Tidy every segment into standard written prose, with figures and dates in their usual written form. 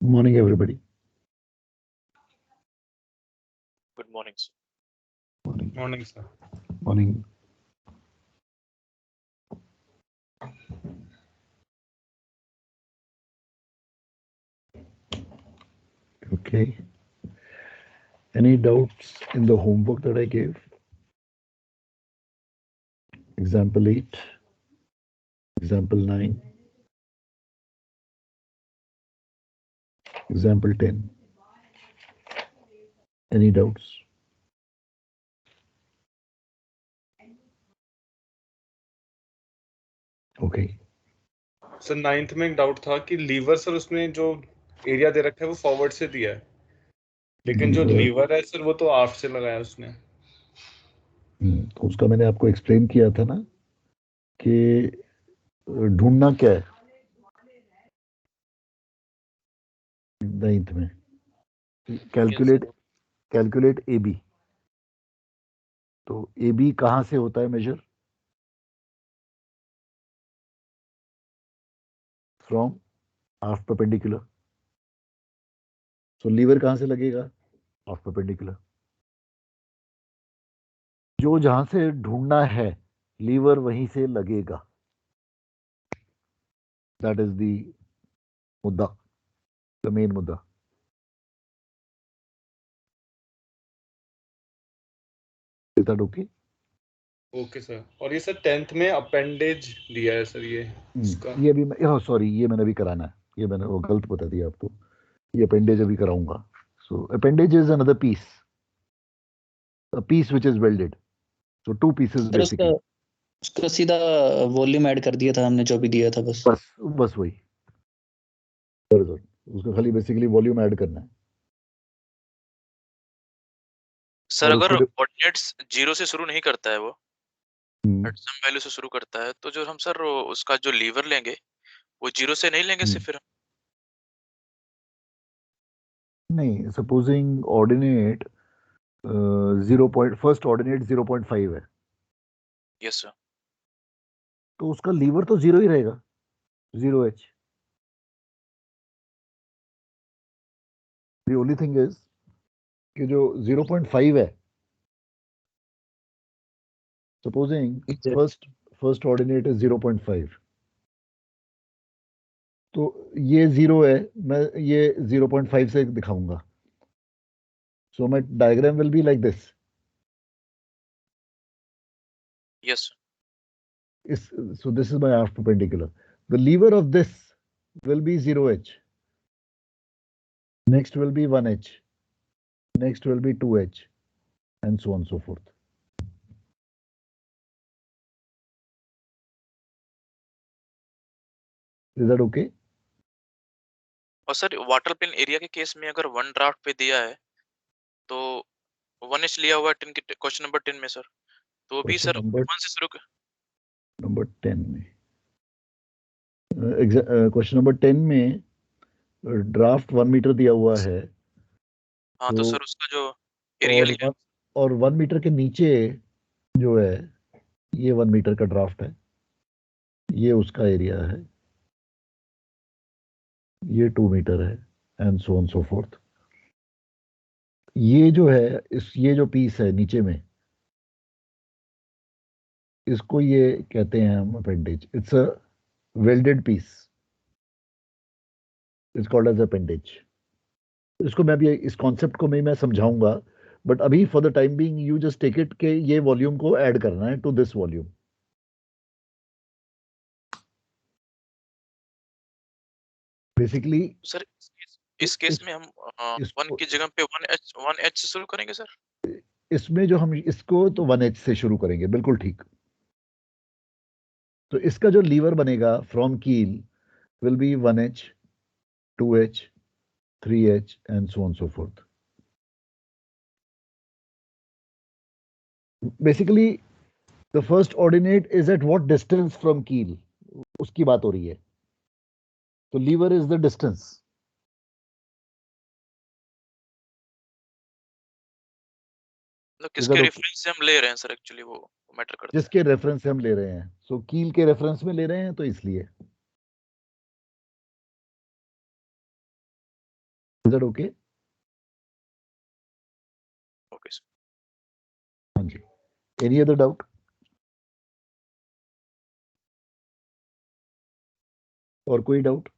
Morning, everybody. Good morning, sir. Morning, sir. Morning. Okay. Any doubts in the homework that I gave? Example 8, example 9, example 10. Any doubts? Okay. Sir 9th में एक doubt था कि liver sir उसमें जो area दे रखा है वो forward से दिया है, लेकिन जो लीवर है सर वो तो आफ्ट से लगाया है उसने। तो उसका मैंने आपको एक्सप्लेन किया था ना कि ढूंढना क्या है 9th में, कैलकुलेट ए बी। तो ए बी कहाँ से होता है major? From half perpendicular. So lever कहाँ से लगेगा? Half perpendicular. जो जहां से ढूंढना है लीवर वहीं से लगेगा। दैट इज द मुद्दा, द मेन मुद्दा। Is that okay? Okay sir. और ये सर 10th में अपेंडेज दिया है सर ये इसका। ये भी सॉरी, ये मैंने अभी कराना है। ये मैंने वो गलत बता दिया आपको। ये अपेंडेज अभी कराऊंगा। So appendage is another piece, a piece which is welded. So two pieces sir basically. उसका सीधा वॉल्यूम ऐड कर दिया था हमने जो भी दिया था बस वही। उसका खाली बेसिकली वॉल्यूम ऐड करना है। सर अगर कोऑर्डिनेट्स 0 से शुरू नहीं करता है, वो एट सम वैल्यू से शुरू करता है, तो जो हम सर उसका जो लीवर लेंगे वो 0 से नहीं लेंगे सिर्फ फिर? नहीं, सपोजिंग ऑर्डिनेट फर्स्ट ऑर्डिनेट 0.5 है। Yes sir. तो उसका लीवर तो 0 ही रहेगा, 0h। The only thing is कि जो 0.5 है, सपोजिंग फर्स्ट ऑर्डिनेट इज 0.5, तो ये 0 है, मैं ये 0.5 से दिखाऊंगा। So my diagram will be like this. Yes. So this is my half perpendicular. The lever of this will be 0h. Next will be 1h. Next will be 2h, and so on and so forth. Is that okay? और sir water pen area के case में अगर 1 draft पे दिया है तो 1h लिया हुआ है क्वेश्चन नंबर 10 में सर, तो भी सर 1 से शुरू नंबर 10 में क्वेश्चन नंबर 10 में ड्राफ्ट 1 मीटर दिया हुआ है। हाँ, तो सर उसका जो एरिया लिया और 1 मीटर के नीचे जो है ये 1 मीटर का ड्राफ्ट है, ये उसका एरिया है, ये 2 मीटर है, and so on so fourth. ये जो है ये जो पीस है नीचे में, इसको ये कहते हैं हम appendage. It's a welded piece, it's called as appendage. इसको मैं अभी इस कॉन्सेप्ट को मैं समझाऊंगा, बट अभी for the time being you just take it के ये वॉल्यूम को ऐड करना है to this volume. Basically sir इस केस में हम 1 की जगह पे 1h से शुरू करेंगे सर। इसमें जो हम इसको तो 1h से शुरू करेंगे, बिल्कुल ठीक। तो इसका जो लीवर बनेगा फ्रॉम कील will be 1h, 2h, 3h, and so on and so forth. Basically, the first ordinate is at what distance from keel? उसकी बात हो रही है। तो lever is the distance. किसके रेफरेंस से हम ले रहे हैं सर, एक्चुअली वो मैटर करता है। जिसके रेफरेंस से हम ले रहे हैं, सो कील के रेफरेंस में ले रहे हैं तो इसलिए। Is that okay? Okay, sir. हाँ जी. Any other doubt? और कोई डाउट?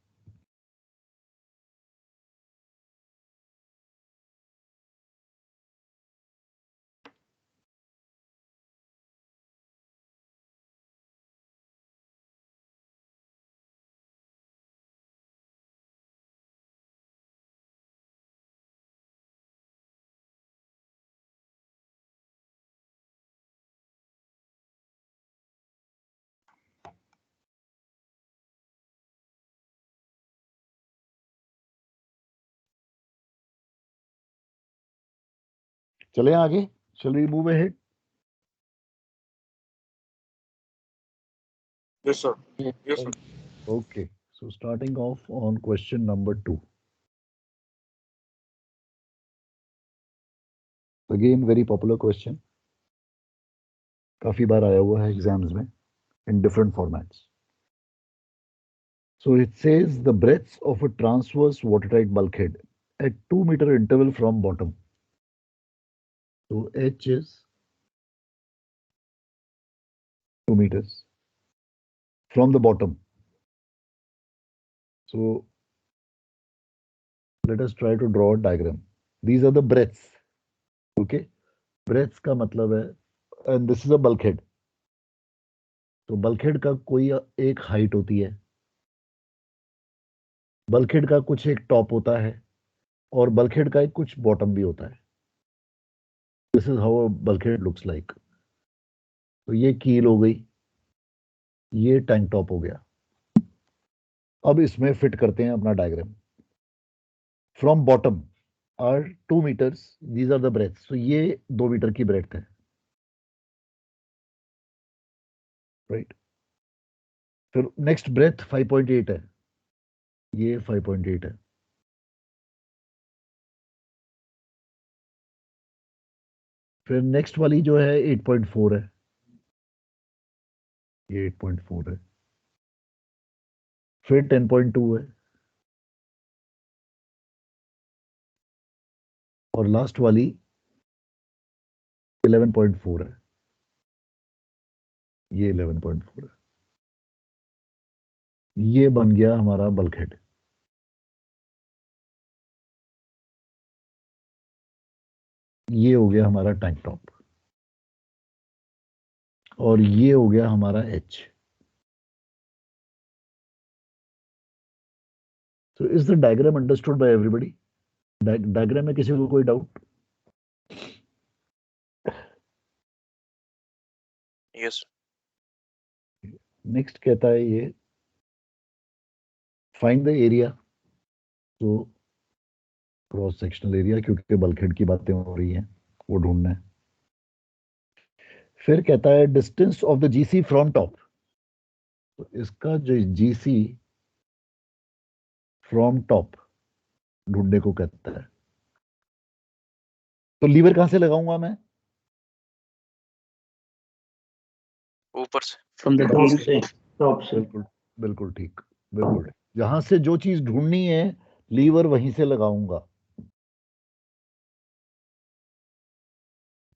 चले आगे. Shall we move ahead? Yes, sir. Yes, sir. Okay. So starting off on question number 2. Again, very popular question. काफी बार आया हुआ है एग्जाम्स में in different formats. So it says the breadth of a transverse watertight bulkhead at 2-meter interval from bottom. So H is 2 meters from the bottom. So let us try to draw a diagram. These are the breadths. Okay. Breadths का मतलब है, and this is a bulkhead. तो bulkhead का कोई एक height होती है. bulkhead का कुछ एक top होता है और bulkhead का एक कुछ bottom भी होता है. This is how a bulkhead looks like. तो ये कील हो गई, ये टैंक टॉप हो गया. अब इसमें फिट करते हैं अपना diagram. From bottom are 2 meters, these are the breadth. So ये 2 मीटर की ब्रेथ है, राइट. फिर नेक्स्ट ब्रेथ 5.8 है, ये 5.8 है. फिर नेक्स्ट वाली जो है 8.4 है, ये 8.4 है. फिर 10.2 है और लास्ट वाली 11.4 है, ये 11.4 है. ये बन गया हमारा बल्कहेड. ये हो गया हमारा टैंक टॉप और ये हो गया हमारा H. So is the diagram understood by everybody? Diagram में किसी को कोई डाउट? Yes. नेक्स्ट कहता है ये फाइंड द एरिया. तो क्रॉस सेक्शनल एरिया, क्योंकि बल्कहेड की बातें हो रही हैं, वो ढूंढना है. फिर कहता है distance of the GC from top. तो इसका जो जीसी फ्रॉम टॉप ढूंढने को कहता है. तो लीवर कहां से लगाऊंगा मैं? ऊपर से. फ्रॉम द टॉप से. बिल्कुल बिल्कुल ठीक, बिल्कुल ठीक. जहां से जो चीज ढूंढनी है लीवर वहीं से लगाऊंगा.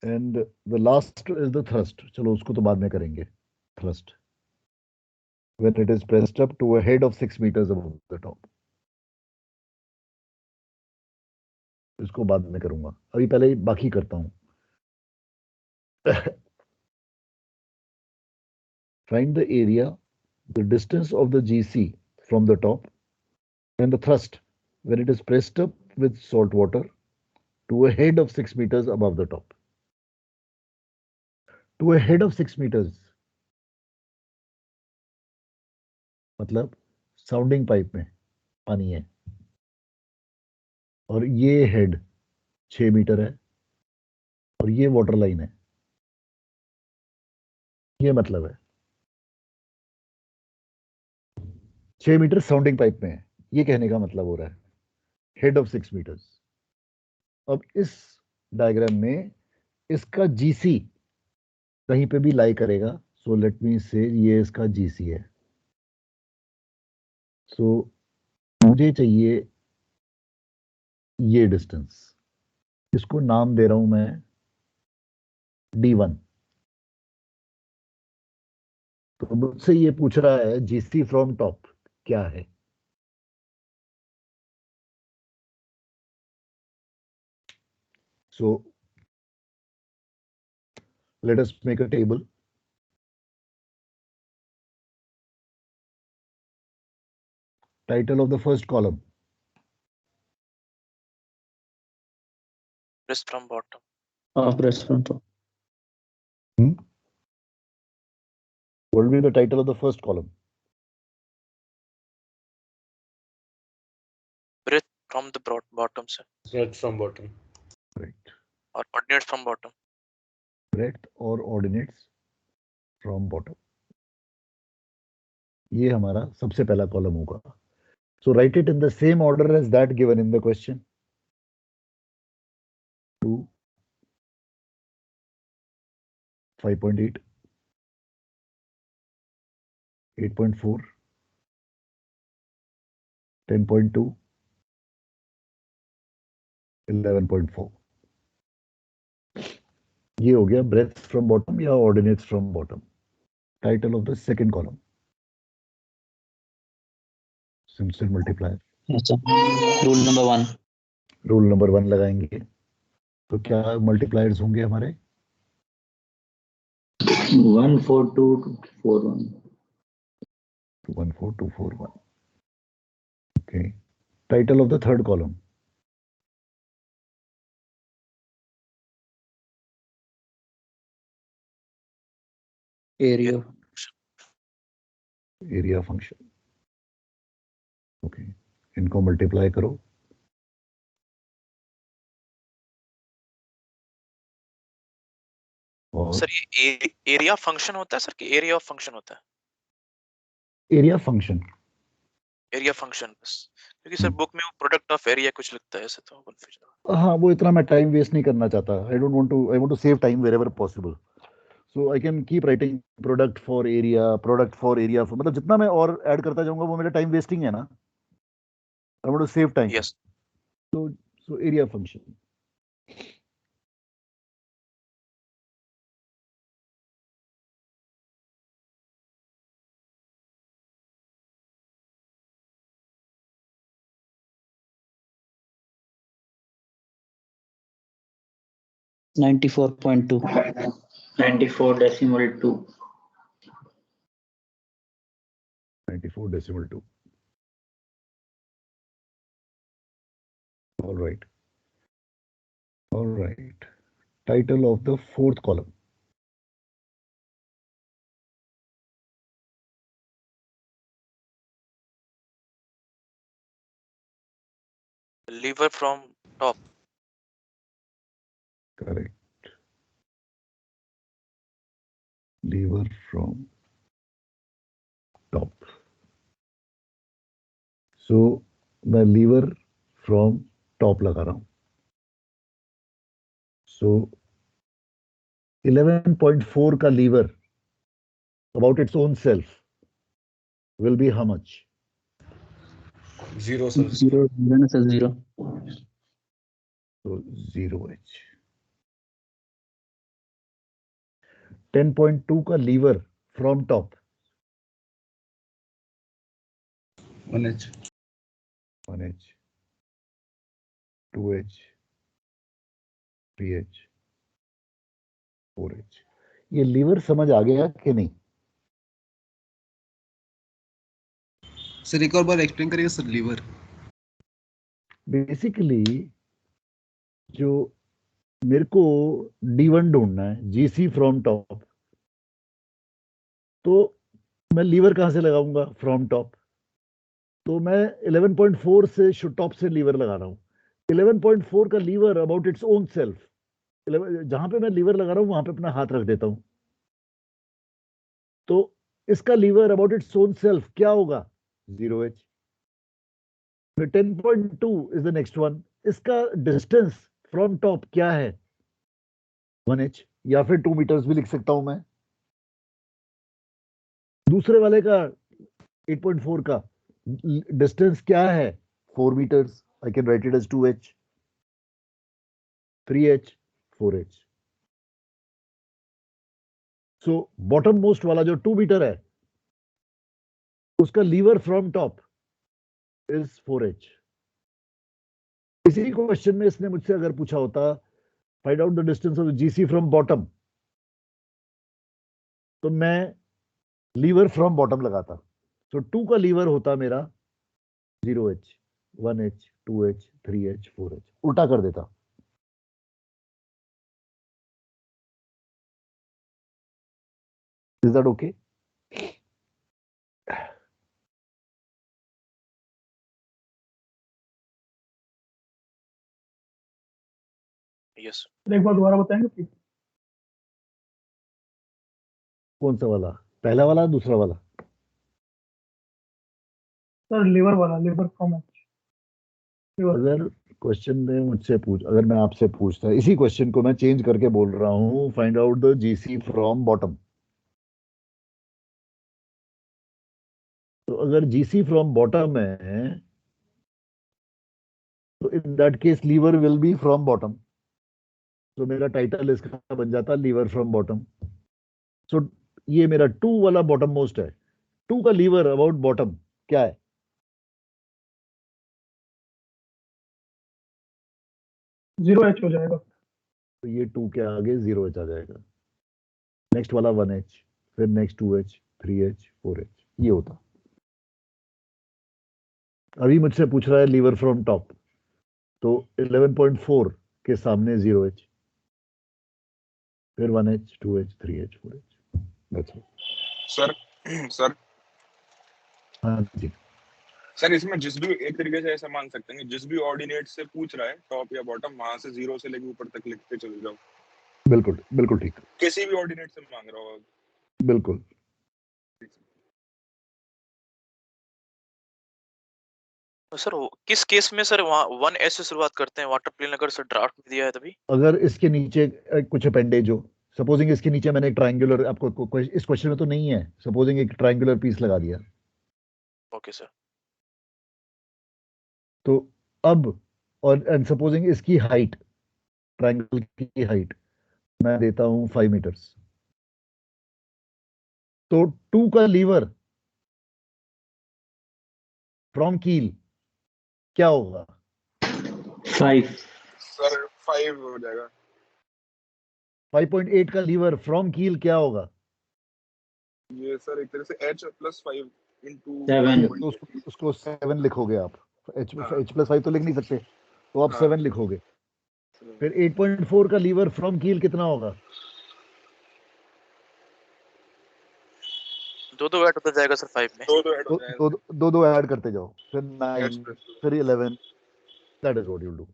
And the last is the thrust. चलो उसको तो बाद में करेंगे. Thrust when it is pressed up to a head of 6 meters above the top. इसको बाद में करूंगा, अभी पहले बाकी करता हूं. Find the area, the distance of the GC from the top, and the thrust when it is pressed up with salt water to a head of 6 meters above the top. To a head of 6 meters मतलब sounding pipe में पानी है और ये head 6 metre है और ये water line है. ये मतलब है 6 मीटर साउंडिंग पाइप में है, ये कहने का मतलब हो रहा है हेड ऑफ 6 meters. अब इस डायग्राम में इसका जीसी कहीं पे भी लाई करेगा. सो लेट मी से ये इसका जीसी है. सो मुझे चाहिए ये डिस्टेंस, इसको नाम दे रहा हूं मैं D1। तो मुझसे ये पूछ रहा है GC फ्रॉम टॉप क्या है। So let us make a table. Title of the first column. Press from bottom. Press from top. What will be the title of the first column? Breadth from the bottom, sir. Breadth from bottom. Right. Or ordinates from bottom. Breadth or ordinates from bottom. ये हमारा सबसे पहला column होगा. So write it in the same order as that given in the question. 2, 5.8, 8.4, 10.2, 11.4. ये हो गया breadth from bottom या ordinates from bottom. Title of the second column. Simpson multiplier. अच्छा, rule number 1. रूल नंबर 1 लगाएंगे तो क्या multipliers होंगे हमारे 14241. 14241. Okay. Title of the third column. Area. Area function. Okay, इनको मल्टीप्लाई करो. और सर ये एरिया फंक्शन होता है सर कि एरिया ऑफ फंक्शन होता है? Area function. एरिया फंक्शन बस, क्योंकि सर बुक में वो प्रोडक्ट ऑफ एरिया कुछ लिखता है ऐसे, तो कंफ्यूजन. हाँ, वो इतना मैं टाइम वेस्ट नहीं करना चाहता. I want to save time wherever possible. So I can keep writing product for area, मतलब जितना मैं और ऐड करता जाऊंगा वो मेरा टाइम वेस्टिंग है ना. I want to save time. Yes. So area function. $94.2. 94.2. 94.2. All right. Title of the fourth column. Lever from top. Correct. Lever from top. So मैं lever from top लगा रहा हूं. So 11.4 का lever about its own self will be how much? 0 sir. 0. 0. So 0h. 10.2 का lever from top. 1h. 1h, 2h, 3h, 4h. ये liver समझ आ गया कि नहीं? सर एक और बार एक्सप्लेन करिए सर. लीवर बेसिकली जो मेरे को D1 ढूंढना है, GC फ्रॉम टॉप, तो मैं लीवर कहां से लगाऊंगा? From top. तो मैं 11.4 से टॉप से लीवर लगा रहा हूं. 11.4 का lever about its own self, जहां पे मैं लीवर लगा रहा हूं वहां पे अपना हाथ रख देता हूं. तो इसका lever about its own self क्या होगा? 0h. 10.2 is the next one. इसका डिस्टेंस फ्रॉम टॉप क्या है? 1h, या फिर 2 मीटर्स भी लिख सकता हूं मैं. दूसरे वाले का 8.4 का डिस्टेंस क्या है? 4 metres. I can write it as 2h. 3H 4H। So bottom most वाला जो 2 मीटर है उसका liver from top is 4H। इसी क्वेश्चन में इसने मुझसे अगर पूछा होता find out the distance of GC from bottom, तो मैं लीवर फ्रॉम बॉटम लगाता। तो 2 का लीवर होता मेरा 0H 1H 2H 3H 4H, उल्टा कर देता। Is that okay? यस एक बार दोबारा बताएंगे प्लीज? कौन सा वाला? पहला वाला दूसरा वाला? सर लीवर वाला, लीवर फ्रॉम एच। अगर क्वेश्चन में मुझसे अगर मैं आपसे पूछता, इसी क्वेश्चन को मैं चेंज करके बोल रहा हूं, find out the GC from bottom, तो अगर GC फ्रॉम बॉटम है तो in that case lever will be from bottom. तो मेरा टाइटल इसका बन जाता लीवर फ्रॉम बॉटम। सो ये मेरा 2 वाला बॉटम मोस्ट है। 2 का लीवर अबाउट बॉटम क्या है? जीरो एच हो जाएगा। तो ये 2 के आगे 0H आ जाएगा। नेक्स्ट वाला 1H, फिर नेक्स्ट 2H 3H 4H, ये होता। अभी मुझसे पूछ रहा है लीवर फ्रॉम टॉप, तो 11.4 के सामने 0H, फिर 1H 2H 3H 4H। That's all. Sir sir हाँ जी। सर इसमें जिस भी एक तरीके से ऐसा मान सकते हैं कि जिस भी ऑर्डिनेट से पूछ रहा है टॉप या बॉटम, वहां से 0 से लेके ऊपर तक लिखते चले जाओ। बिल्कुल बिल्कुल ठीक, किसी भी ऑर्डिनेट से मांग रहा हो। बिल्कुल। तो सर किस केस में सर वहाँ 1H से शुरुआत करते हैं वाटर प्लेन अगर सर ड्राफ्ट में दिया है तभी? अगर इसके नीचे कुछ अपेंडेज हो, सपोजिंग इसके नीचे मैंने एक ट्रायंगुलर, आपको इस क्वेश्चन में तो नहीं है, सपोजिंग एक ट्रायंगुलर पीस लगा दिया, ओके सर। तो अब और एंड सपोजिंग इसकी हाइट, ट्रायंगल की हाइट मैं देता हूं 5 मीटर्स, तो 2 का लीवर फ्रॉम कील क्या होगा? 5। सर 5 हो जाएगा। 5.8 का लीवर फ्रॉम कील क्या होगा? ये सर एक तरह से h + 5 * 7। तो उसको 7 लिखोगे आप। h हाँ। + 5 तो लिख नहीं सकते, तो आप हाँ। 7 लिखोगे। फिर 8.4 का लीवर फ्रॉम कील कितना होगा? 2 ऐड होता जाएगा सर 5 में। 2 ऐड हो जाएगा। दो ऐड करते जाओ, फिर 9, h + फिर 11। That is what you do.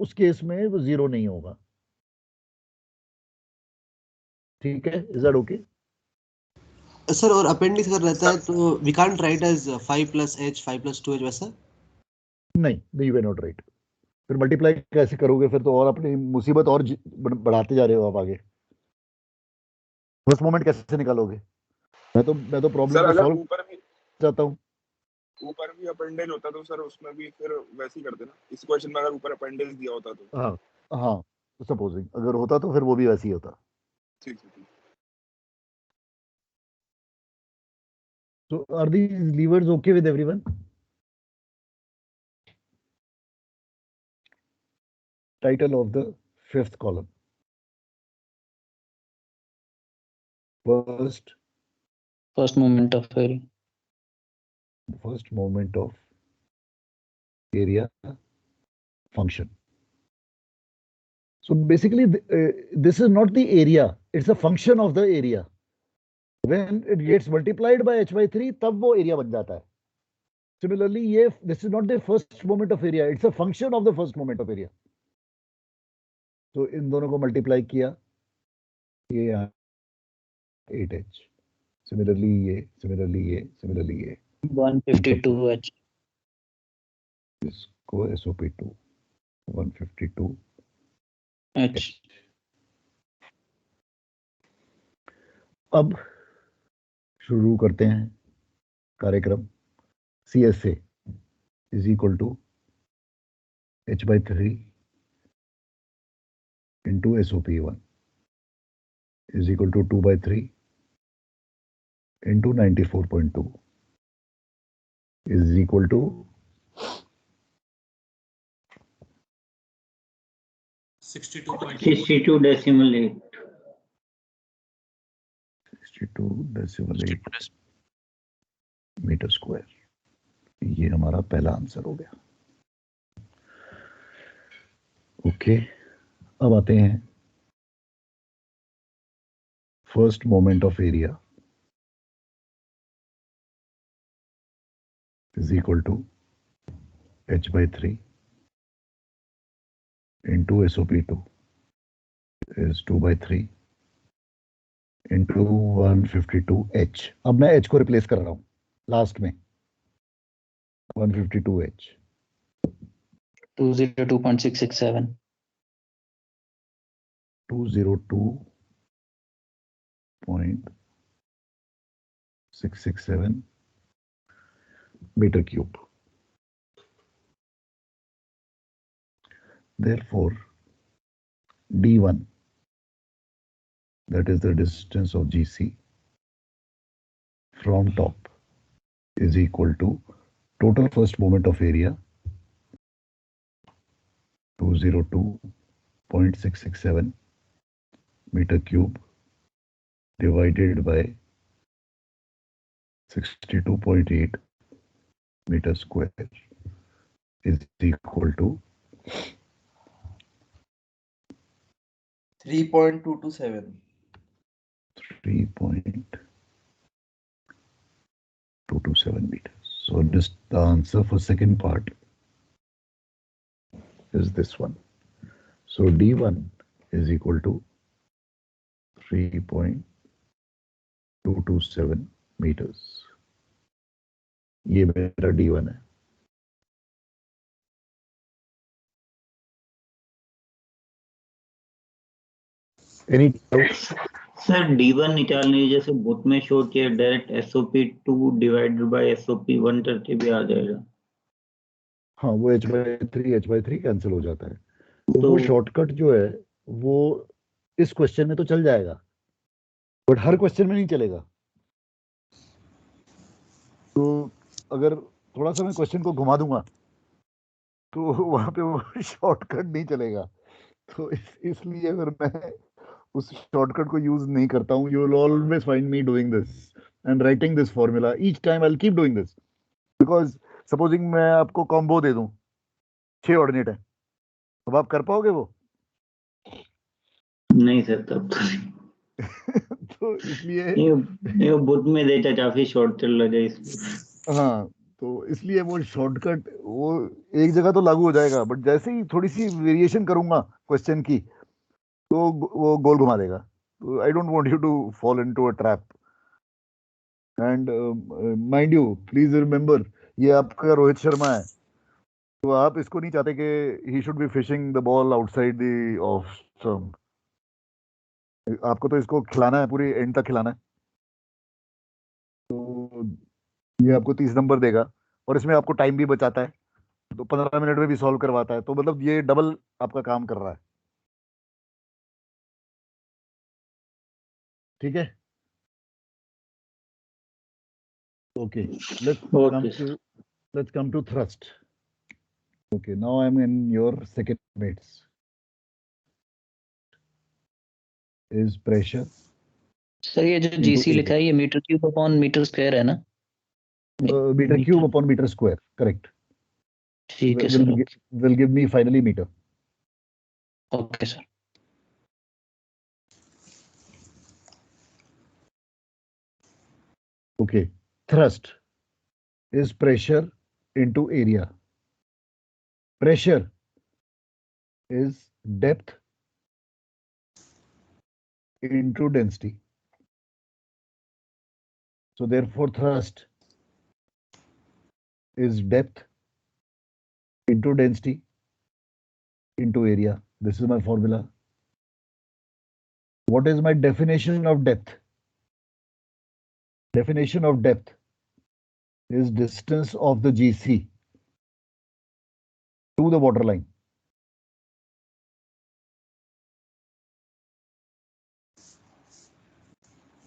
उस केस में वो 0 नहीं होगा। ठीक है, इज दैट ओके? सर और अपेंडिक्स अगर रहता है तो we can't write as 5 + h 5 + 2h वैसा? नहीं, यू कैन नॉट राइट। फिर मल्टीप्लाई कैसे करोगे? फिर तो और अपनी मुसीबत और बढ़ाते जा रहे हो आप आगे। फर्स्ट मोमेंट कैसे निकालोगे? मैं तो प्रॉब्लम सर को अगर सॉल्व चाहता हूँ। ऊपर भी अपेंडेज होता तो सर उसमें भी फिर वैसे ही करते ना। इस क्वेश्चन में अगर ऊपर अपेंडेज दिया होता तो। हाँ हाँ, सपोजिंग अगर होता तो फिर वो भी वैसे ही होता। ठीक है। So are these levers okay with everyone? Title of the 5th column. First moment of area. First moment of area function. So basically, this is not the area, it's a function of the area. When it gets multiplied by h/3, तब वो area बन जाता है. Similarly, this is not the first moment of area, it's a function of the first moment of area. So इन दोनों को multiply किया, ये 8h. Similarly ये 152h. इसको SOP2 152 H. अब शुरू करते हैं कार्यक्रम। CSA is equal to h by 3 into SOP1 is equal to 2 by 3 into 94.2 is equal to 62.8 62.8 metre square. ये हमारा पहला आंसर हो गया। ओके, अब आते हैं first moment of area is equal to h by 3 into SOP2 is 2 by 3 into 152h। अब मैं h को रिप्लेस कर रहा हूं लास्ट में, 152h 202.667 202.667 meter cube. Therefore, D1, that is the distance of GC from top, is equal to total first moment of area 202.667 meter cube divided by 62.8 meter square is equal to 3.227. 3.227 meters. So this, the answer for second part is this one. So D1 is equal to 3.227 meters. ये मेरा D1 है। Any doubts? Sir D1 निकालने जैसे book में show किया direct SOP2 divided by SOP1 करके भी आ जाएगा। हाँ, वो h/3 कैंसिल हो जाता है। तो वो शॉर्टकट जो है वो इस क्वेश्चन में तो चल जाएगा, बट हर क्वेश्चन में नहीं चलेगा। तो अगर थोड़ा सा मैं क्वेश्चन को घुमा दूंगा तो वहां पे वो शॉर्टकट नहीं चलेगा। तो इसलिए अगर मैं उस शॉर्टकट को यूज नहीं करता हूँ, you will always find me doing this and writing this formula each time. I will keep doing this because supposing मैं आपको कॉम्बो दे दूं, 6 ऑर्डिनेट है, अब आप कर पाओगे वो? नहीं सर, तब तो इसलिए ये बुक में डेटा काफी शॉर्ट चल रहा है इसलिए। हाँ, तो इसलिए वो शॉर्टकट वो एक जगह तो लागू हो जाएगा, बट जैसे ही थोड़ी सी वेरिएशन करूंगा क्वेश्चन की तो वो गोल घुमा देगा। तो I don't want you to fall into a trap. And mind you, please remember, ये आपका रोहित शर्मा है, तो आप इसको नहीं चाहते कि he should be fishing the ball outside the off stump. आपको तो इसको खिलाना है, पूरी एंड तक खिलाना है। तो ये आपको 30 नंबर देगा और इसमें आपको टाइम भी बचाता है, तो 15 मिनट में भी सॉल्व करवाता है। तो मतलब ये डबल आपका काम कर रहा है। ठीक है, okay, let's come to thrust. Okay, now I'm in your second mates. Is pressure sir ये जो GC लिखा है ये metre cube upon metre square है ना? Metre cube upon metre square, correct. ठीक है सर। will give me finally meter. Okay sir. Okay, thrust is pressure into area. Pressure is depth into density. So therefore thrust is depth into density into area. This is my formula. What is my definition of depth? Definition of depth is distance of the GC to the water line.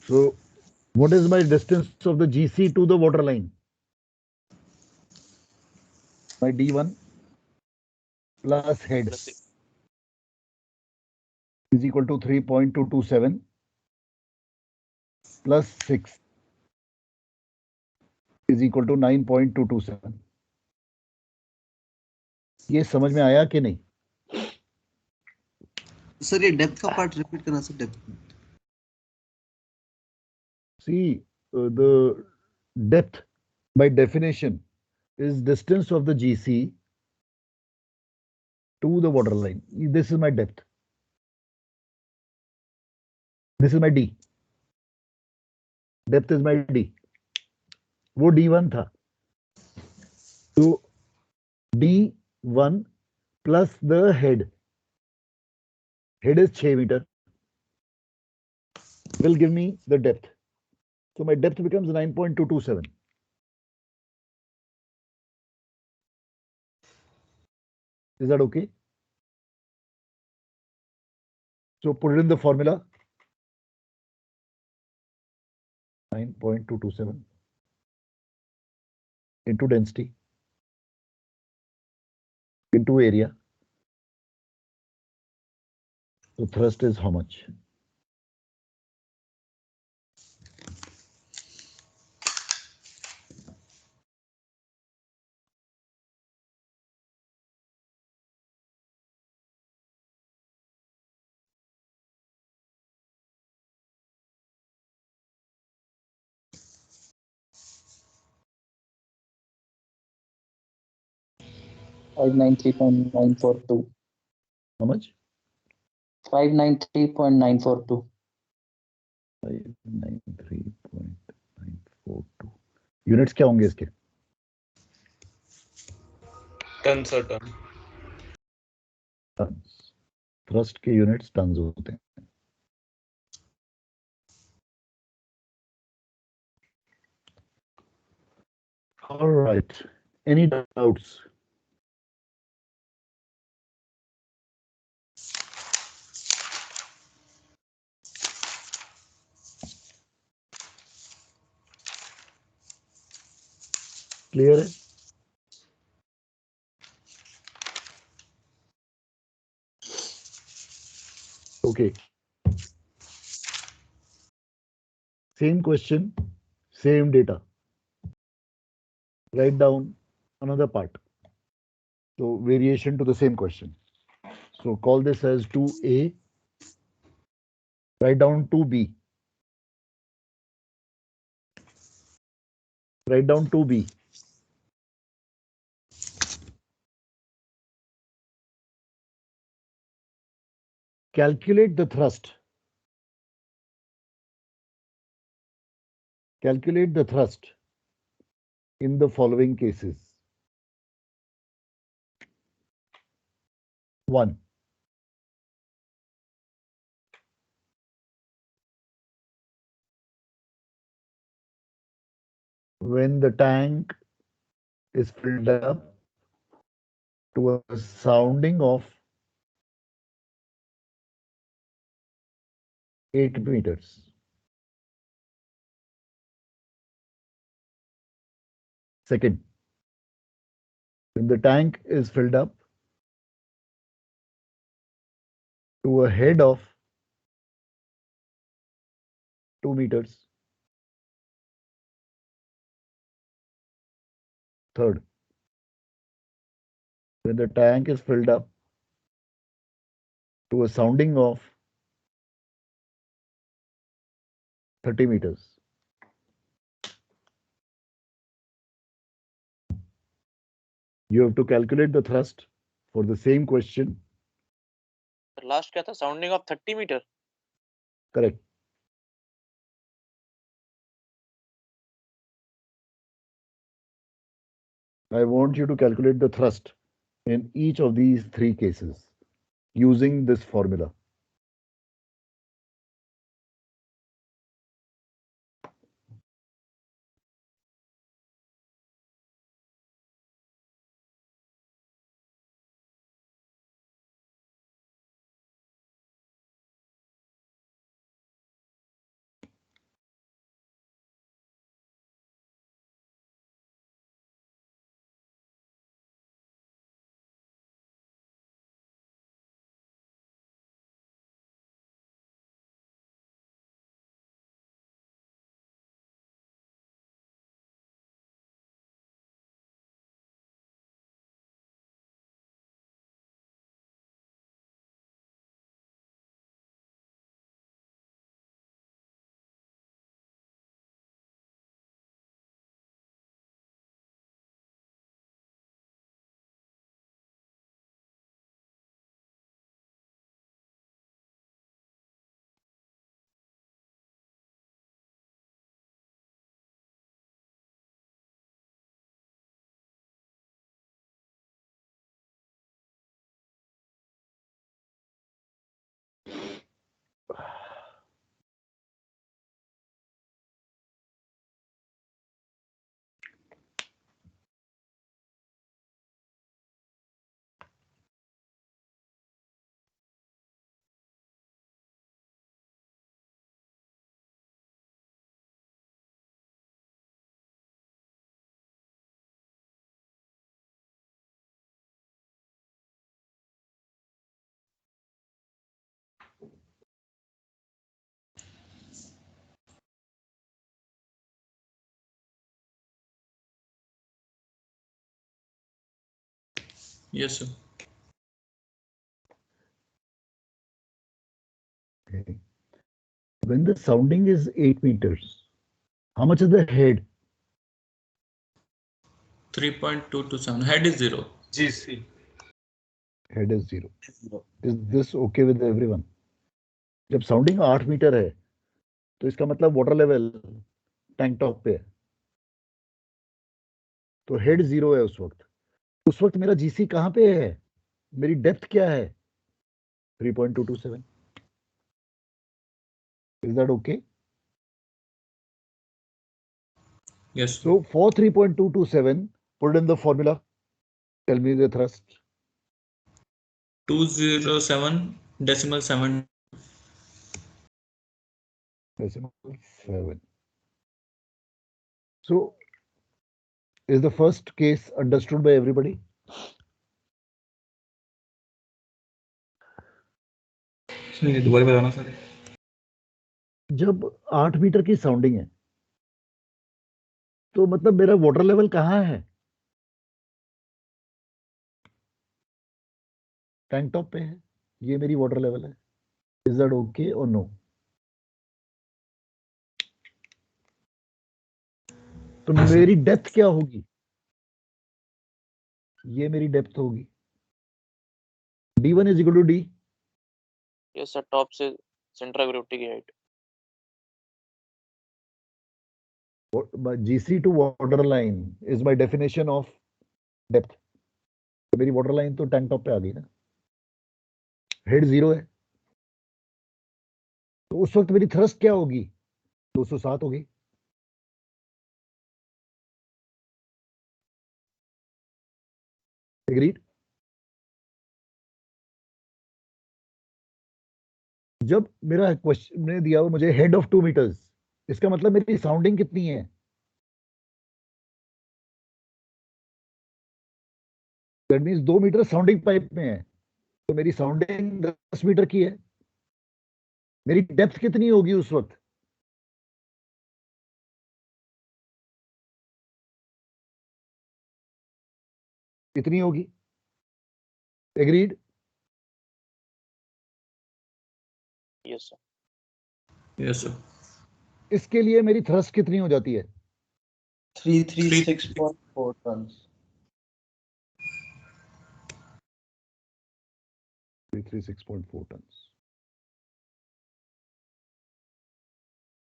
So what is my distance of the GC to the water line? My D1 plus head is equal to 3.227 plus 6 is equal to 9.227. ये समझ में आया कि नहीं? Sir ये depth का part repeat करना sir. Depth. See, the depth by definition is distance of the GC to the water line. This is my depth. This is my D. Depth is my D. वो D1 था. तो D1 plus the head. Head is 6 meter. Will give me the depth. So my depth becomes 9.227. Is that okay? So put it in the formula. 9.227 into density into area. So thrust is how much? Five nine 3.942. How much? 593.942. 593.942. Units क्या होंगे इसके? Ton sir. Ton. Tons. Thrust के units tons होते हैं. All right. Any doubts? Clear है? Okay. Same question, same data. Write down another part. So variation to the same question. So call this as 2A. Write down 2B. Write down 2B. Calculate the thrust. Calculate the thrust in the following cases. 1. When the tank is filled up to a sounding of 8 meters. Second, when the tank is filled up to a head of 2 meters. Third, when the tank is filled up to a sounding of 30 meters. You have to calculate the thrust for the same question. Last क्या था? Sounding of 30 metre. Correct. I want you to calculate the thrust in each of these 3 cases using this formula. Yes, sir. Okay. When the sounding is 8 meters, how much is the head? 3.227. Head is 0. GC. Head is 0. Is this okay with everyone? जब sounding 8 metre है तो इसका मतलब water level tank top पे है, तो head 0 है उस वक्त मेरा जीसी कहां पे है, मेरी डेप्थ क्या है? 3.227. Is that okay? Yes. So for 3.227, put in the formula. Tell me the thrust. 207.7. Decimal 7. So is the first case understood by everybody? दोबारा बताना सर. जब 8 मीटर की साउंडिंग है तो मतलब मेरा वाटर लेवल कहाँ है? टैंक टॉप पे है, ये मेरी वाटर लेवल है. इज दैट ओके और नो? तो मेरी डेप्थ क्या होगी? ये मेरी डेप्थ होगी. D1 is equal to D. Yes sir, top से सेंटर ऑफ ग्रेविटी की height. GC to water line is my definition of depth. तो मेरी वाटर लाइन तो टैंक टॉप पे आ गई ना. हेड 0 है तो उस वक्त मेरी थ्रस्ट क्या होगी? 207 होगी. एग्रीड? जब मेरा क्वेश्चन ने दिया हुआ मुझे हेड ऑफ 2 मीटर्स, इसका मतलब मेरी साउंडिंग कितनी है? That means 2 metre sounding pipe में है, तो मेरी साउंडिंग 10 मीटर की है. मेरी डेप्थ कितनी होगी उस वक्त? कितनी होगी? Agreed? Yes sir. Yes, sir. इसके लिए मेरी थ्रस्ट कितनी हो जाती है? 336.4 tons. 336.4 tons.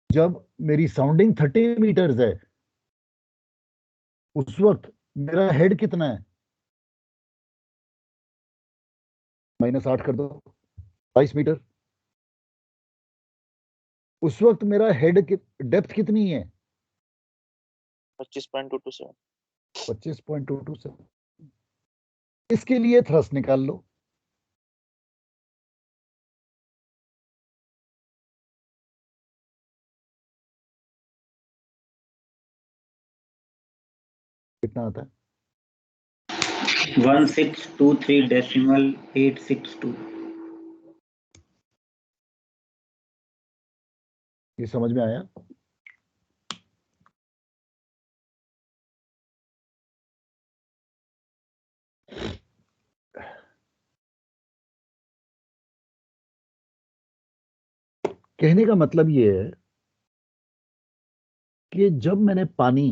जब मेरी साउंडिंग 30 मीटर्स है उस वक्त मेरा हेड कितना है? -8 कर दो, 22 मीटर. उस वक्त मेरा हेड की डेप्थ कितनी है? 25.227. 25.227. इसके लिए थ्रस्ट निकाल लो. कितना आता है? 1623.862. ये समझ में आया? कहने का मतलब ये है कि जब मैंने पानी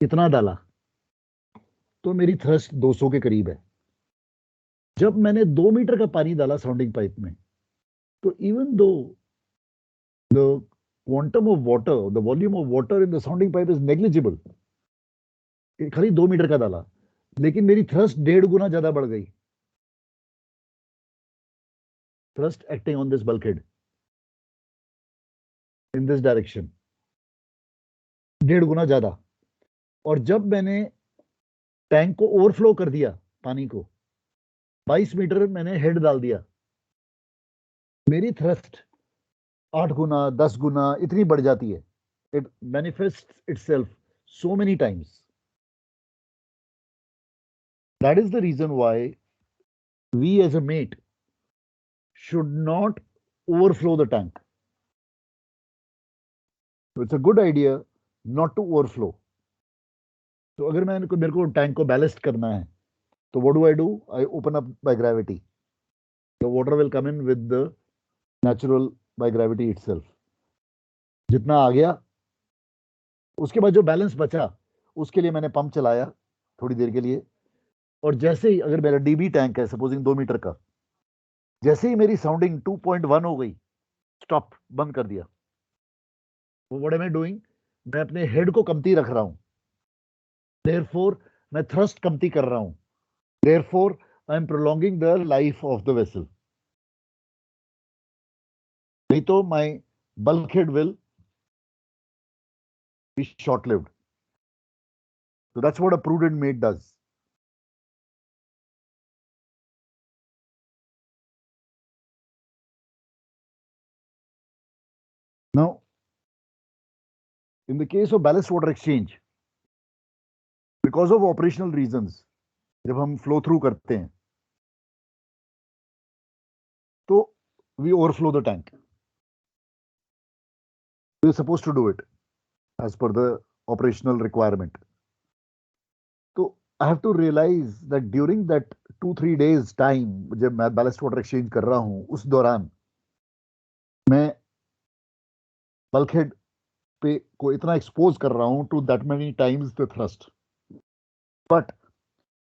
इतना डाला तो मेरी थ्रस्ट 200 के करीब है. जब मैंने 2 मीटर का पानी डाला साउंडिंग पाइप में, तो even though the quantum of water, the volume of water in the sounding pipe is negligible, खाली 2 मीटर का डाला, लेकिन मेरी थ्रस्ट 1.5 गुना ज्यादा बढ़ गई. Thrust acting on this bulkhead in this direction 1.5 गुना ज्यादा. और जब मैंने टैंक को ओवरफ्लो कर दिया, पानी को 22 मीटर मैंने हेड डाल दिया, मेरी थ्रस्ट 8 गुना 10 गुना इतनी बढ़ जाती है. It manifest itself so many times. That is the reason why we as a mate should not overflow the tank. So it's a good idea not to overflow. तो अगर मेरे को टैंक को बैलेस्ट करना है So what do? I open up by gravity. The water will come in with the natural by gravity itself. जितना आ गया, उसके बाद जो बैलेंस बचा उसके लिए मैंने पंप चलाया थोड़ी देर के लिए, और जैसे ही अगर मेरा डीबी टैंक है सपोजिंग 2 मीटर का, जैसे ही मेरी साउंडिंग 2.1 हो गई, स्टॉप, बंद कर दिया। व्हाट एम आई डूइंग, मैं अपने हेड को कमती रख रहा हूं, देयरफॉर मैं थ्रस्ट कमती कर रहा हूं, therefore I am prolonging the life of the vessel. नहीं तो my bulkhead will be short-lived. So that's what a prudent mate does. Now, in the case of ballast water exchange, because of operational reasons, जब हम flow through करते हैं, तो we overflow the tank. We're supposed to do it as per the operational requirement. So I have to realize that during that 2-3 days time, जब मैं ballast water exchange कर रहा हूं, उस दौरान मैं bulkhead पे को इतना एक्सपोज कर रहा हूं to that many times the thrust. But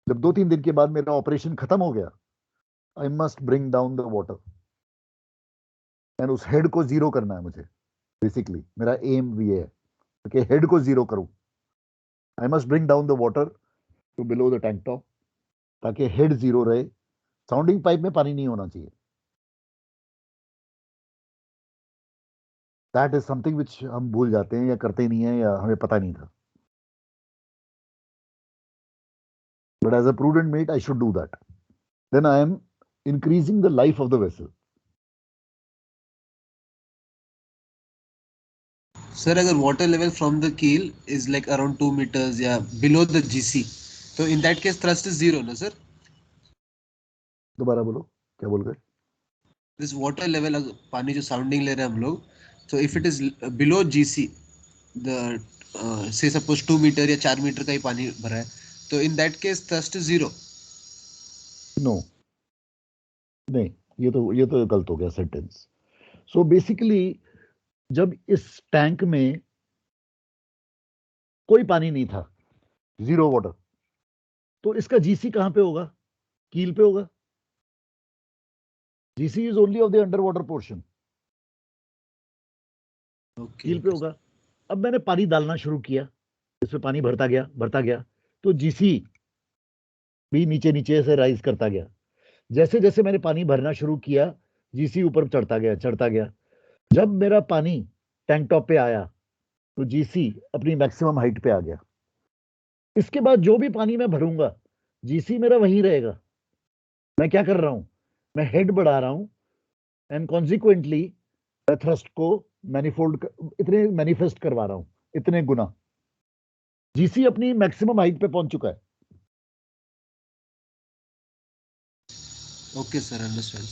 जब 2-3 दिन के बाद मेरा ऑपरेशन खत्म हो गया, आई must bring down the water, and उस हेड को जीरो करना है मुझे। बेसिकली मेरा एम भी है कि हेड को जीरो करूं। I must bring down the water to below the tank top, ताकि हेड जीरो रहे। साउंडिंग पाइप में पानी नहीं होना चाहिए। दैट इज समथिंग विच हम भूल जाते हैं या करते नहीं है, या हमें पता नहीं था। But as a prudent mate, I should do that. Then I am increasing the life of the vessel. Sir, अगर water level from the keel is like around 2 meters या below the GC, so in that case thrust is zero, no sir? दोबारा बोलो, क्या बोल गए? This water level, पानी जो sounding ले रहे हैं हम लोग, so if it is below GC, the say suppose 2 meter या 4 meter का ही पानी भरा है, तो in that case thrust is zero. No, नहीं, ये तो गलत हो गया सेंटेंस। सो बेसिकली जब इस टैंक में कोई पानी नहीं था, जीरो वाटर, तो इसका जीसी कहां पे होगा? कील पे होगा। GC is only of the under water portion, कील पे होगा। अब मैंने पानी डालना शुरू किया, इसमें पानी भरता गया, तो जीसी भी नीचे नीचे से राइज करता गया। जैसे जैसे मैंने पानी भरना शुरू किया, जीसी ऊपर चढ़ता गया। जब मेरा पानी टैंक टॉप पे आया, तो जीसी अपनी मैक्सिमम हाइट पे आ गया। इसके बाद जो भी पानी मैं भरूंगा, जीसी मेरा वहीं रहेगा। मैं क्या कर रहा हूं? मैं हेड बढ़ा रहा हूं, एंड कॉन्सिक्वेंटली मैं थ्रस्ट को इतने मैनिफेस्ट करवा रहा हूं, इतने गुना। जीसी अपनी मैक्सिमम हाइट पे पहुंच चुका है। Okay sir, understand.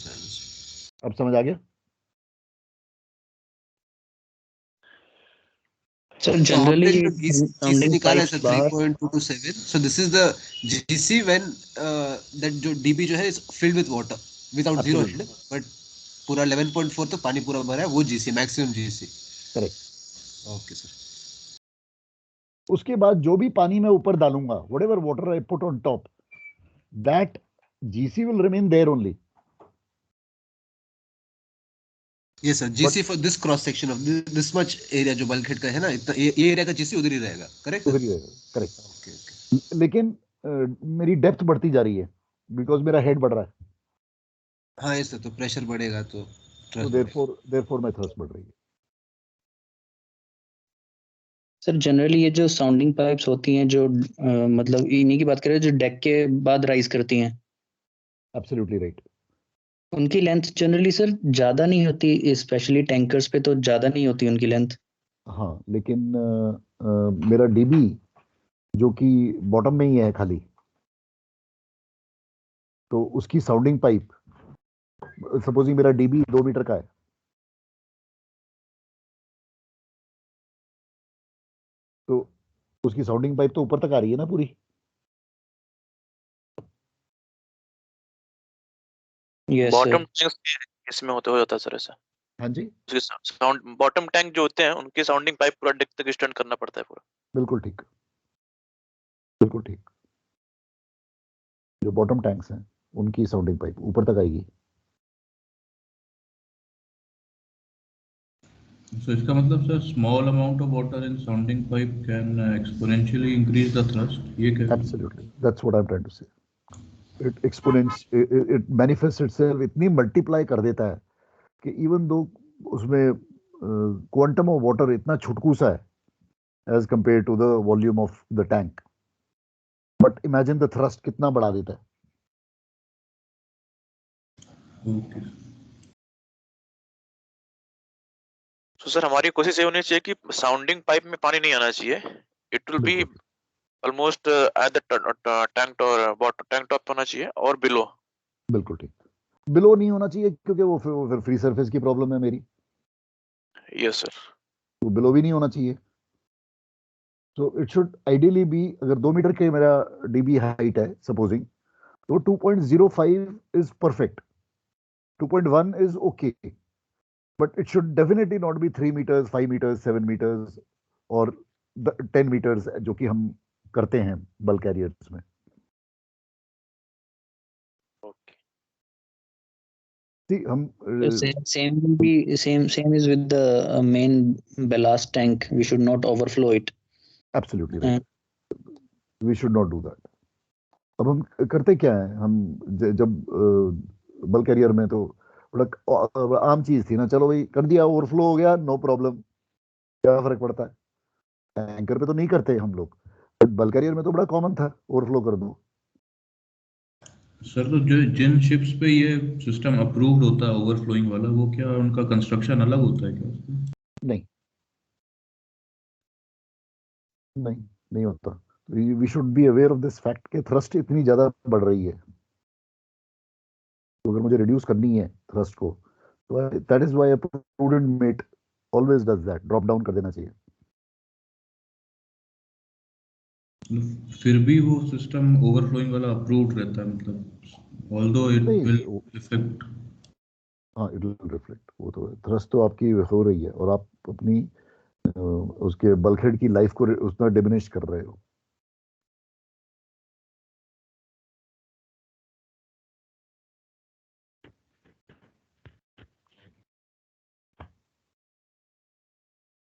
अब समझ आ गया? So generally GC निकाला है sir 3.227, so this is the GC when that जो DB जो है is filled with water without zero head, but पूरा 11.4 तो पानी पूरा भरा है, वो GC maximum GC। Correct. Okay sir. उसके बाद जो भी पानी मैं ऊपर डालूंगा, whatever water I put on top, that GC will remain there only. Yes sir, GC for this cross section of this much area जो bulkhead का है ना, इतना ये एरिया का GC उधर ही रहेगा, करेक्ट? उधर ही रहेगा, करेक्ट। ओके। लेकिन मेरी डेप्थ बढ़ती जा रही है, बिकॉज मेरा हेड बढ़ रहा है। हाँ yes sir, तो प्रेशर बढ़ेगा तो therefore my thrust बढ़ रही है। सर जनरली ये जो साउंडिंग पाइप्स होती हैं, जो मतलब इन्हीं की बात करें जो डेक के बाद राइज करती हैं, एब्सोल्युटली राइट। उनकी लेंथ जनरली सर ज्यादा नहीं होती, स्पेशली टैंकर्स पे तो ज्यादा नहीं होती उनकी लेंथ। हाँ, लेकिन मेरा डीबी जो कि बॉटम में ही है खाली, तो उसकी साउंडिंग पाइप, सपोजिंग मेरा डीबी 2 मीटर का है, तो उसकी साउंडिंग पाइप तो ऊपर तक आ रही है ना पूरी। Yes, bottom sir. टैंक इसमें होते हो जाता है सर ऐसा। हाँ जी, साउंड बॉटम टैंक जो होते हैं उनके साउंडिंग पाइप पूरा डेक तक एक्सटेंड करना पड़ता है पूरा। बिल्कुल ठीक, बिल्कुल ठीक। जो बॉटम टैंक्स हैं उनकी साउंडिंग पाइप ऊपर तक आएगी। So इसका मतलब sir small amount of water in sounding pipe can exponentially increase the thrust. ये क्या? Absolutely, that's what I'm trying to say. It manifests itself, इतनी मल्टीप्लाई कर देता है कि इवन दो उसमें क्वांटम ऑफ वाटर इतना छुटकू सा है as compare to the volume of the tank, but imagine the thrust कितना बढ़ा देता है। Okay. तो सर हमारी कोशिश ये होनी चाहिए कि साउंडिंग पाइप में पानी नहीं आना चाहिए। It will be almost at the tank top होना चाहिए और बिलो। बिल्कुल ठीक, बिलो नहीं होना चाहिए क्योंकि वो फिर फ्री सरफेस की प्रॉब्लम है मेरी। Yes sir. वो बिलो भी नहीं होना चाहिए। So it should ideally be, अगर 2 मीटर के मेरा डीबी हाइट है सपोजिंग, तो 2.05 is perfect, 2.1 is okay, but it should definitely not be 3 metres, 5 metres, 7 metres और 10 मीटर्स जो कि हम करते हैं बल्क कैरियर्स में। See, Same will be same is with the main ballast tank. We should not overflow it. Absolutely right. We should not do that. अब हम करते क्या है, हम जब बल्क कैरियर में तो बड़ा आम चीज थी ना, चलो भाई कर दिया, ओवरफ्लो हो गया, नो प्रॉब्लम, क्या फर्क पड़ता है। टैंकर पे तो नहीं करते हम लोग, बल्क कैरियर में तो बड़ा कॉमन था, ओवरफ्लो कर दो। सर तो जो जिन शिप्स पे ये सिस्टम अप्रूव्ड होता है ओवरफ्लोइंग वाला, वो क्या उनका कंस्ट्रक्शन अलग होता है क्या? नहीं नहीं नहीं होता। We should be aware of this fact कि थ्रस्ट इतनी ज्यादा बढ़ रही है, तो अगर मुझे रिड्यूस करनी है थ्रस्ट को, तो that is why a prudent mate always does that, drop down कर देना चाहिए। फिर भी वो सिस्टम ओवरफ्लोइंग वाला अप्रूव्ड रहता है, मतलब ऑल्दो इट विल इफेक्ट। हाँ, इट विल रिफ्लेक्ट, वो तो थ्रस्ट तो आपकी हो रही है और आप अपनी उसके बल्कहेड की लाइफ को उतना डिमिनिश कर रहे हो।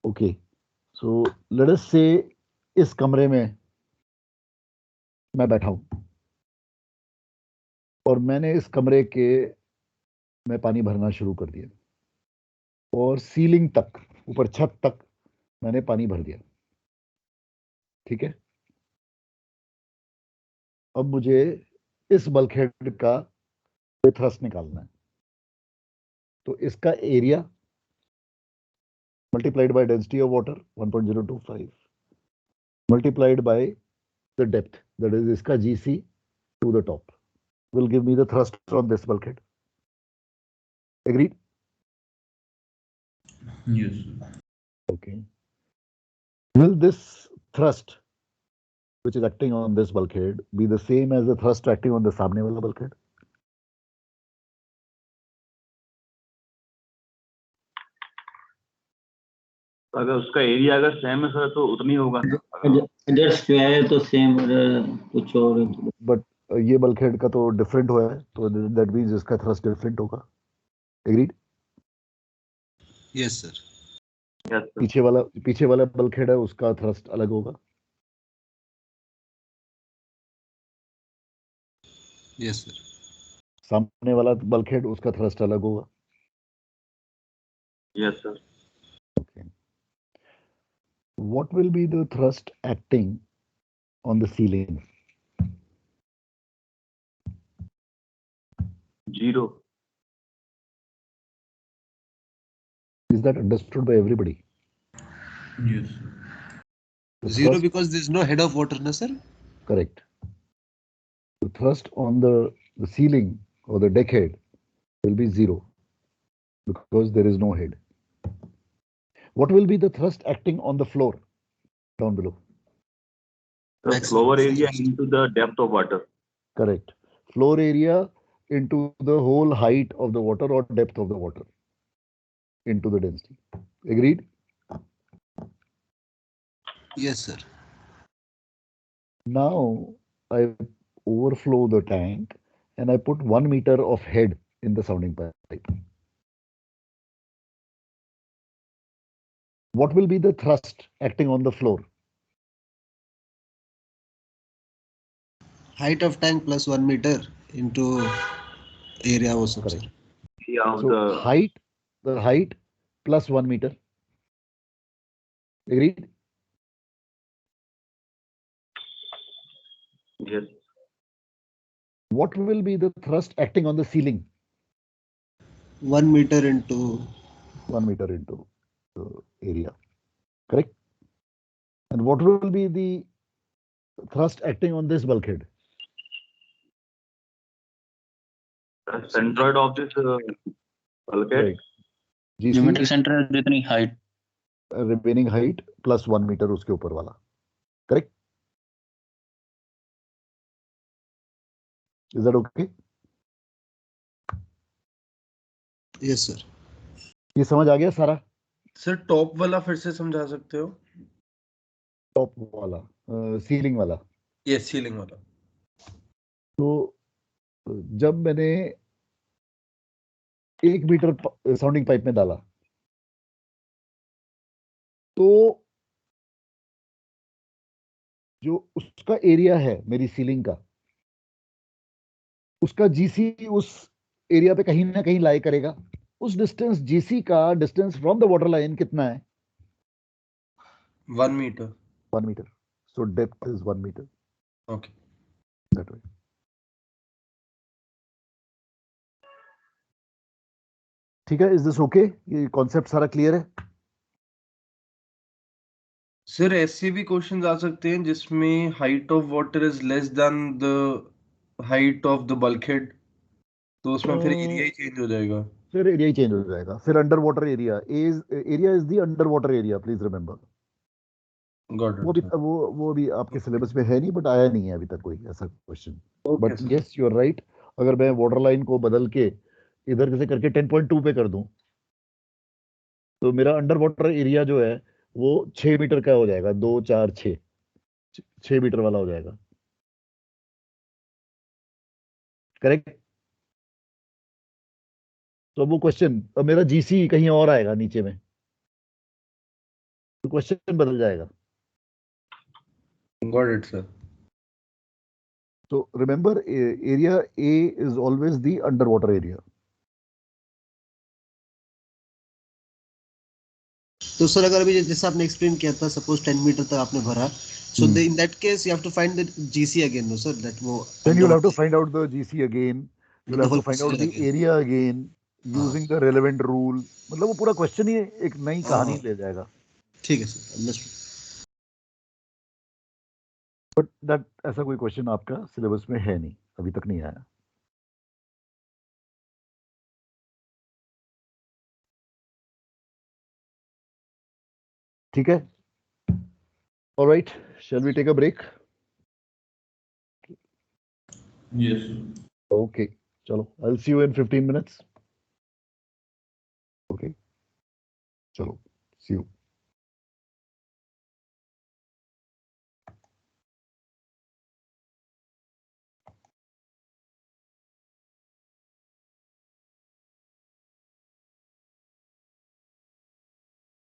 ओके, सो लेट अस से इस कमरे में मैं बैठा हूं और मैंने इस कमरे के में पानी भरना शुरू कर दिया और सीलिंग तक, ऊपर छत तक मैंने पानी भर दिया, ठीक है। अब मुझे इस बल्कहेड का थ्रस्ट निकालना है, तो इसका area multiplied by density of water 1.025 multiplied by the depth, that is iska GC to the top, will give me the thrust on this bulkhead. Agreed? Yes. Okay. Will this thrust which is acting on this bulkhead be the same as the thrust acting on the सामने वाला bulkhead? अगर उसका area अगर same है sir तो उतनी होगा। अगर स्क्वायर है तो सेम, अगर कुछ और है। बट ये बल्कहेड का तो डिफरेंट हुआ है, तो दैट मींस इसका थ्रस्ट डिफरेंट होगा। एग्रीड? Yes sir. पीछे वाला बल्कहेड है, उसका थ्रस्ट अलग होगा। Yes sir. सामने वाला बल्कहेड, उसका थ्रस्ट अलग होगा। Yes sir. What will be the thrust acting on the ceiling? 0. Is that understood by everybody? Yes. 0 because there is no head of water, na sir? Correct. The thrust on the ceiling or the deck head will be 0 because there is no head. What will be the thrust acting on the floor down below? The floor area into the depth of water. Correct. Floor area into the whole height of the water or depth of the water into the density. Agreed? Yes, sir. Now I overflow the tank and I put 1 meter of head in the sounding pipe. What will be the thrust acting on the floor? Height of tank plus 1 meter into area was Correct. Yeah, So the height plus 1 meter. Agreed? yes. What will be the thrust acting on the ceiling? 1 meter into 1 meter into the area. Correct? And what will be the thrust acting on this bulkhead? The centroid of this bulkhead. Right. GC geometric centre जितनी height remaining height plus 1 meter उसके ऊपर वाला. Correct? Is that okay? yes sir. ये समझ आ गया सारा? Sir top वाला फिर से समझा सकते हो? टॉप वाला सीलिंग वाला. यस, सीलिंग वाला. तो जब मैंने 1 मीटर साउंडिंग पाइप में डाला तो जो उसका एरिया है मेरी सीलिंग का, उसका जीसी उस एरिया पे कहीं ना कहीं लाई करेगा. उस डिस्टेंस जीसी का distance from the water line कितना है? 1 metre. 1 metre. So depth is 1 metre. Okay. That way. ठीक है. Is this okay? ये कॉन्सेप्ट सारा क्लियर है? सर ऐसे भी क्वेश्चंस आ सकते हैं जिसमें height of water is less than the height of the bulkhead, तो उसमें फिर एरिया ही चेंज हो जाएगा. फिर एरिया ही चेंज हो जाएगा. फिर under water area is the under water area. Please remember. Got वो भी वो भी आपके सिलेबस में है नहीं, बट आया नहीं है अभी तक कोई ऐसा question. But yes you are right. अगर मैं वाटर लाइन को बदल के इधर जैसे करके 10.2 पे कर दूं तो मेरा अंडर वाटर एरिया जो है वो 6 मीटर का हो जाएगा. 2 4 6 मीटर वाला हो जाएगा. करेक्ट. तो वो क्वेश्चन अब मेरा जीसी कहीं और आएगा नीचे में, तो क्वेश्चन बदल जाएगा. Got it sir. So remember, area A is always the underwater area. तो सर अगर अभी जैसे आपने एक्सप्लेन किया था, सपोज 10 मीटर तक आपने भरा, so in that case you have to find the GC again, no sir? That वो Then you'll have to find out the GC again. You'll have to find out the area again using the relevant rule. मतलब वो पूरा question ही एक नई कहानी ले जाएगा. ठीक है सर, अंडरस्टूड. बट दैट ऐसा कोई क्वेश्चन आपका सिलेबस में है नहीं, अभी तक नहीं आया. ठीक है. All right, shall we take a break? Yes. Okay, chalo. I'll see you in 15 minutes. Okay. Chalo. See you.